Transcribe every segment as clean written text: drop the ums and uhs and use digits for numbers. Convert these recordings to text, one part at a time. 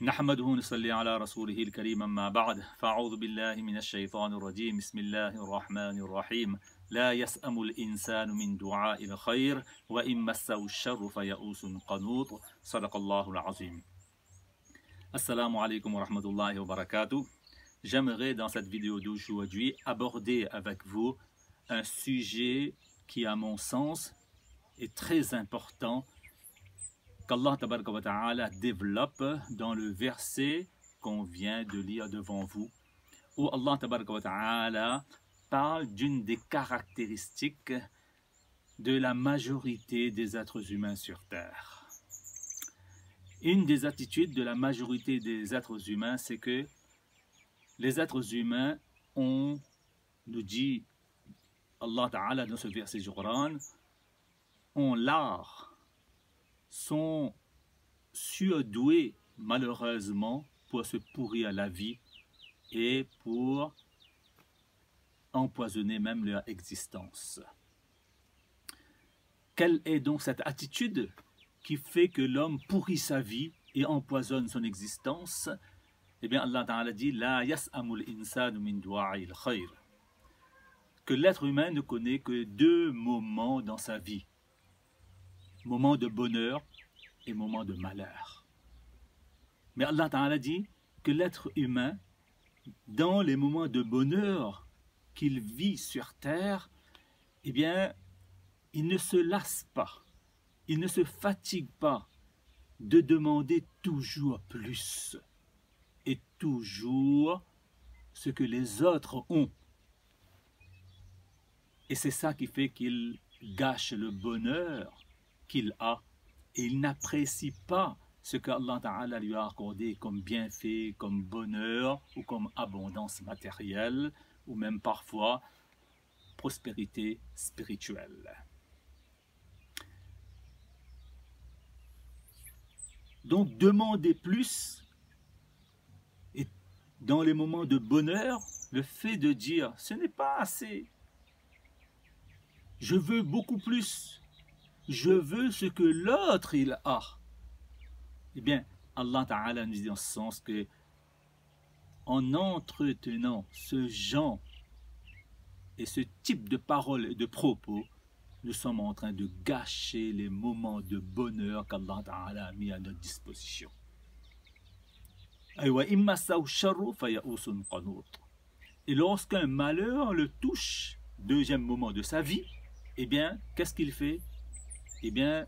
نحمده ونصلي على رسوله الكريم أما بعد فأعوذ بالله من الشيطان الرجيم بسم الله الرحمن الرحيم لا يسأم الإنسان من دعاء الخير وإن مسه الشر فيئوس قنوط صدق الله العظيم. Assalamu alaikum wa rahmatullahi wa barakatuh. J'aimerais dans cette vidéo d'aujourd'hui aborder avec vous un sujet qui à mon sens est très important qu'Allah Tabaraka wa Ta'ala développe dans le verset qu'on vient de lire devant vous, où Allah Tabaraka wa Ta'ala parle d'une des caractéristiques de la majorité des êtres humains sur terre. Une des attitudes de la majorité des êtres humains, c'est que les êtres humains ont, nous dit Allah Ta'ala dans ce verset du Coran, ont l'art, sont surdoués malheureusement pour se pourrir la vie et pour empoisonner même leur existence. Quelle est donc cette attitude qui fait que l'homme pourrit sa vie et empoisonne son existence? Eh bien, Allah Ta'ala dit La yas'amul insanu min du'a'il khayr, que l'être humain ne connaît que deux moments dans sa vie, moment de bonheur et moment de malheur. Mais Allah Ta'ala dit que l'être humain, dans les moments de bonheur qu'il vit sur terre, eh bien, il ne se lasse pas, il ne se fatigue pas de demander toujours plus et toujours ce que les autres ont. Et c'est ça qui fait qu'il gâche le bonheur qu'il a et il n'apprécie pas ce qu'Allah Ta'ala lui a accordé comme bienfait, comme bonheur ou comme abondance matérielle ou même parfois prospérité spirituelle. Donc demander plus, et dans les moments de bonheur, le fait de dire ce n'est pas assez, je veux beaucoup plus, je veux ce que l'autre il a. Eh bien, Allah Ta'ala nous dit en ce sens que en entretenant ce genre et ce type de paroles et de propos, nous sommes en train de gâcher les moments de bonheur qu'Allah Ta'ala a mis à notre disposition. Et lorsqu'un malheur le touche, deuxième moment de sa vie, eh bien, qu'est-ce qu'il fait? Eh bien,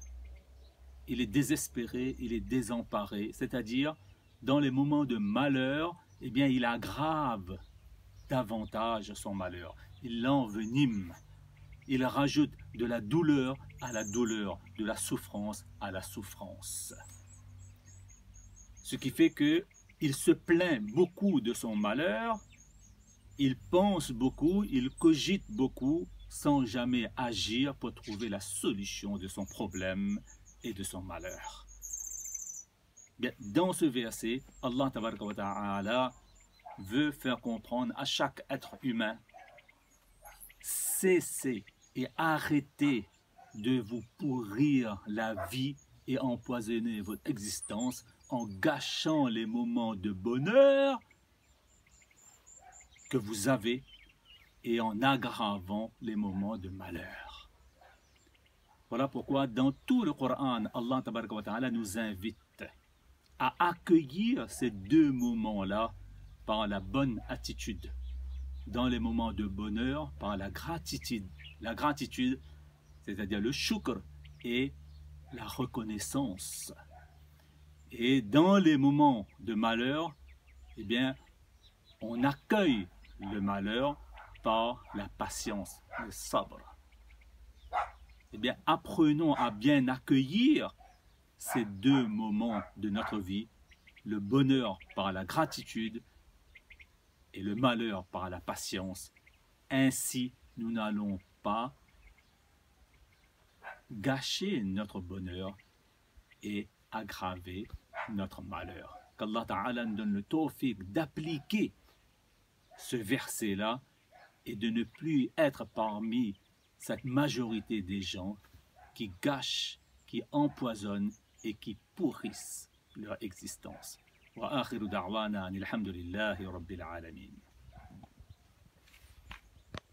il est désespéré, il est désemparé, c'est-à-dire, dans les moments de malheur, eh bien, il aggrave davantage son malheur, il l'envenime. Il rajoute de la douleur à la douleur, de la souffrance à la souffrance. Ce qui fait qu'il se plaint beaucoup de son malheur, il pense beaucoup, il cogite beaucoup, sans jamais agir pour trouver la solution de son problème et de son malheur. Bien, dans ce verset, Allah Tabaraka wa Ta'ala veut faire comprendre à chaque être humain, cessez et arrêtez de vous pourrir la vie et empoisonner votre existence en gâchant les moments de bonheur que vous avez et en aggravant les moments de malheur. Voilà pourquoi dans tout le Coran, Allah Tabaraka wa Ta'ala nous invite à accueillir ces deux moments-là par la bonne attitude. Dans les moments de bonheur, par la gratitude. La gratitude, c'est-à-dire le shukr et la reconnaissance. Et dans les moments de malheur, eh bien, on accueille le malheur par la patience, le sabr. Eh bien, apprenons à bien accueillir ces deux moments de notre vie, le bonheur par la gratitude et le malheur par la patience. Ainsi, nous n'allons pas gâcher notre bonheur et aggraver notre malheur. Qu'Allah Ta'ala nous donne le tawfiq d'appliquer ce verset-là et de ne plus être parmi cette majorité des gens qui gâchent, qui empoisonnent et qui pourrissent leur existence. وآخر دعوانا أن الحمد لله رب العالمين.